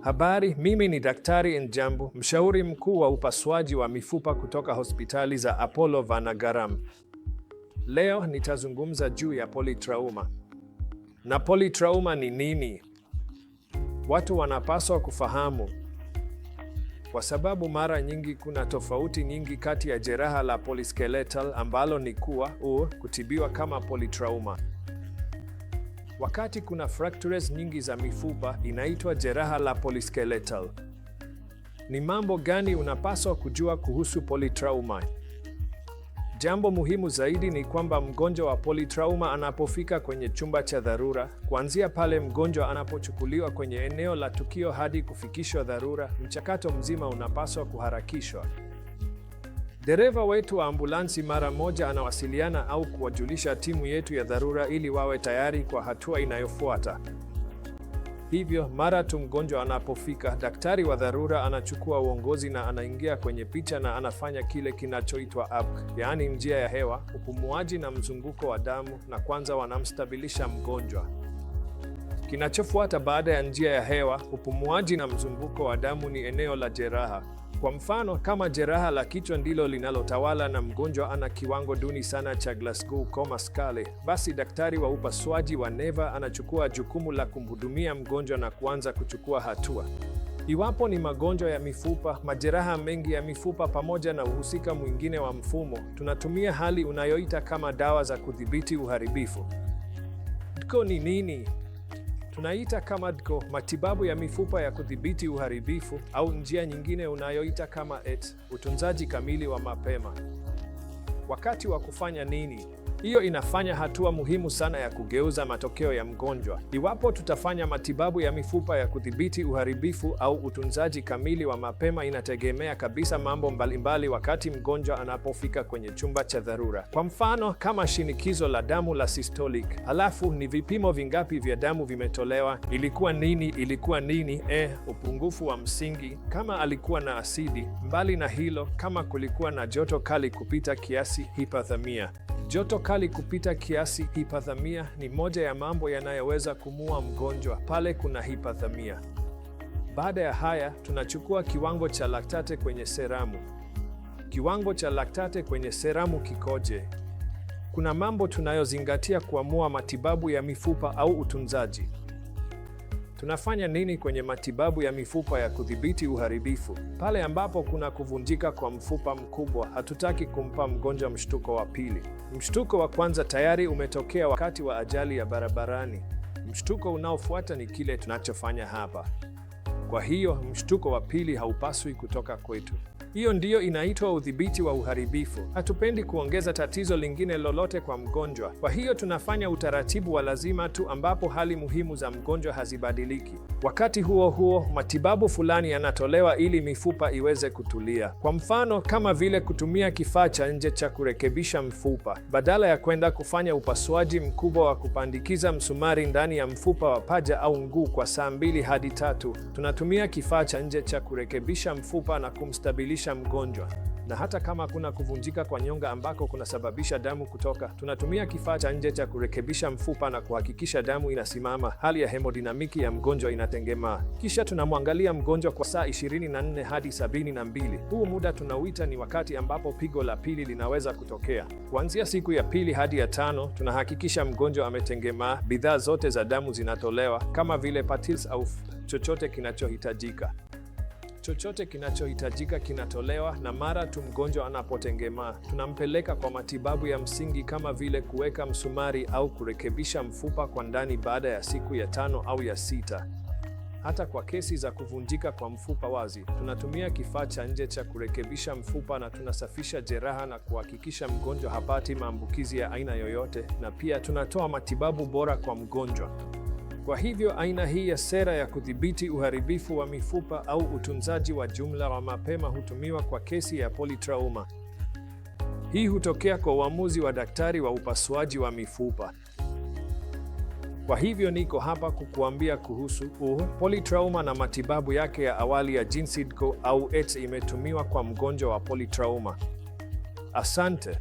Habari, mimi ni Daktari Njambu, mshauri mkuu wa upasuaji wa mifupa kutoka hospitali za Apollo Vanagaram. Leo nitazungumza juu ya polytrauma. Na polytrauma ni nini? Watu wanapaswa kufahamu, kwa sababu mara nyingi kuna tofauti nyingi kati ya jeraha la polyskeletal ambalo ni kutibiwa kama polytrauma. Wakati kuna fractures nyingi za mifupa, inaitwa jeraha la polyskeletal. Ni mambo gani unapaswa kujua kuhusu polytrauma? Jambo muhimu zaidi ni kwamba mgonjwa wa polytrauma anapofika kwenye chumba cha dharura, kuanzia pale mgonjwa anapochukuliwa kwenye eneo la tukio hadi kufikishwa dharura, mchakato mzima unapaswa kuharakishwa. Dereva wetu wa ambulansi mara moja anawasiliana au kuwajulisha timu yetu ya dharura ili wawe tayari kwa hatua inayofuata. Hivyo, mara tu mgonjwa anapofika, daktari wa dharura anachukua uongozi na anaingia kwenye picha na anafanya kile kinachoitwa ABG, yaani njia ya hewa, upumuaji na mzunguko wa damu, na kwanza wanamstabilisha mgonjwa. Kinachofuata baada ya njia ya hewa, upumuaji na mzunguko wa damu ni eneo la jeraha. Kwa mfano, kama jeraha la kichwa ndilo linalotawala na mgonjwa ana kiwango duni sana cha Glasgow Coma Scale, basi daktari wa upasuaji wa neva anachukua jukumu la kumhudumia mgonjwa na kuanza kuchukua hatua. Iwapo ni magonjwa ya mifupa, majeraha mengi ya mifupa pamoja na uhusika mwingine wa mfumo, tunatumia hali unayoita kama dawa za kudhibiti uharibifu. DCO ni nini? Tunaita kama DCO matibabu ya mifupa ya kudhibiti uharibifu, au njia nyingine unayoita kama utunzaji kamili wa mapema. Wakati wa kufanya nini? Hiyo inafanya hatua muhimu sana ya kugeuza matokeo ya mgonjwa. Iwapo tutafanya matibabu ya mifupa ya kudhibiti uharibifu au utunzaji kamili wa mapema, inategemea kabisa mambo mbalimbali wakati mgonjwa anapofika kwenye chumba cha dharura. Kwa mfano, kama shinikizo la damu la systolic, halafu ni vipimo vingapi vya damu vimetolewa, ilikuwa nini, upungufu wa msingi, kama alikuwa na asidi, mbali na hilo, kama kulikuwa na joto kali kupita kiasi, hypothermia. Joto kali kupita kiasi, hypothermia, ni moja ya mambo yanayoweza kumuua mgonjwa pale kuna hypothermia. Baada ya haya, tunachukua kiwango cha laktate kwenye seramu. Kiwango cha laktate kwenye seramu kikoje? Kuna mambo tunayozingatia kuamua matibabu ya mifupa au utunzaji. Tunafanya nini kwenye matibabu ya mifupa ya kudhibiti uharibifu? Pale ambapo kuna kuvunjika kwa mfupa mkubwa, hatutaki kumpa mgonjwa mshtuko wa pili. Mshtuko wa kwanza tayari umetokea wakati wa ajali ya barabarani. Mshtuko unaofuata ni kile tunachofanya hapa. Kwa hiyo, mshtuko wa pili haupaswi kutoka kwetu. Hiyo ndiyo inaitwa udhibiti wa uharibifu. Hatupendi kuongeza tatizo lingine lolote kwa mgonjwa. Kwa hiyo tunafanya utaratibu wa lazima tu ambapo hali muhimu za mgonjwa hazibadiliki. Wakati huo huo, matibabu fulani yanatolewa ili mifupa iweze kutulia. Kwa mfano, kama vile kutumia kifaa cha nje cha kurekebisha mfupa. Badala ya kwenda kufanya upasuaji mkubwa wa kupandikiza msumari ndani ya mfupa wa paja au mguu kwa saa 2 hadi 3, tunatumia kifaa cha nje cha kurekebisha mfupa na kumstabilisha mgonjwa. Na hata kama kuna kuvunjika kwa nyonga ambako kunasababisha damu kutoka, tunatumia kifaa cha nje cha kurekebisha mfupa na kuhakikisha damu inasimama, hali ya hemodinamiki ya mgonjwa inatengemaa. Kisha tunamwangalia mgonjwa kwa saa 24 hadi 72. Huu muda tunauita ni wakati ambapo pigo la pili linaweza kutokea. Kuanzia siku ya 2 hadi ya 5, tunahakikisha mgonjwa ametengemaa, bidhaa zote za damu zinatolewa, kama vile patils au chochote kinachohitajika. Chochote kinachohitajika kinatolewa, na mara tu mgonjwa anapotengemaa, tunampeleka kwa matibabu ya msingi kama vile kuweka msumari au kurekebisha mfupa kwa ndani baada ya siku ya 5 au ya 6. Hata kwa kesi za kuvunjika kwa mfupa wazi, tunatumia kifaa cha nje cha kurekebisha mfupa na tunasafisha jeraha na kuhakikisha mgonjwa hapati maambukizi ya aina yoyote, na pia tunatoa matibabu bora kwa mgonjwa. Kwa hivyo aina hii ya sera ya kudhibiti uharibifu wa mifupa au utunzaji wa jumla wa mapema hutumiwa kwa kesi ya polytrauma. Hii hutokea kwa uamuzi wa daktari wa upasuaji wa mifupa. Kwa hivyo niko hapa kukuambia kuhusu polytrauma na matibabu yake ya awali ya jinsi DCO au imetumiwa kwa mgonjwa wa polytrauma. Asante.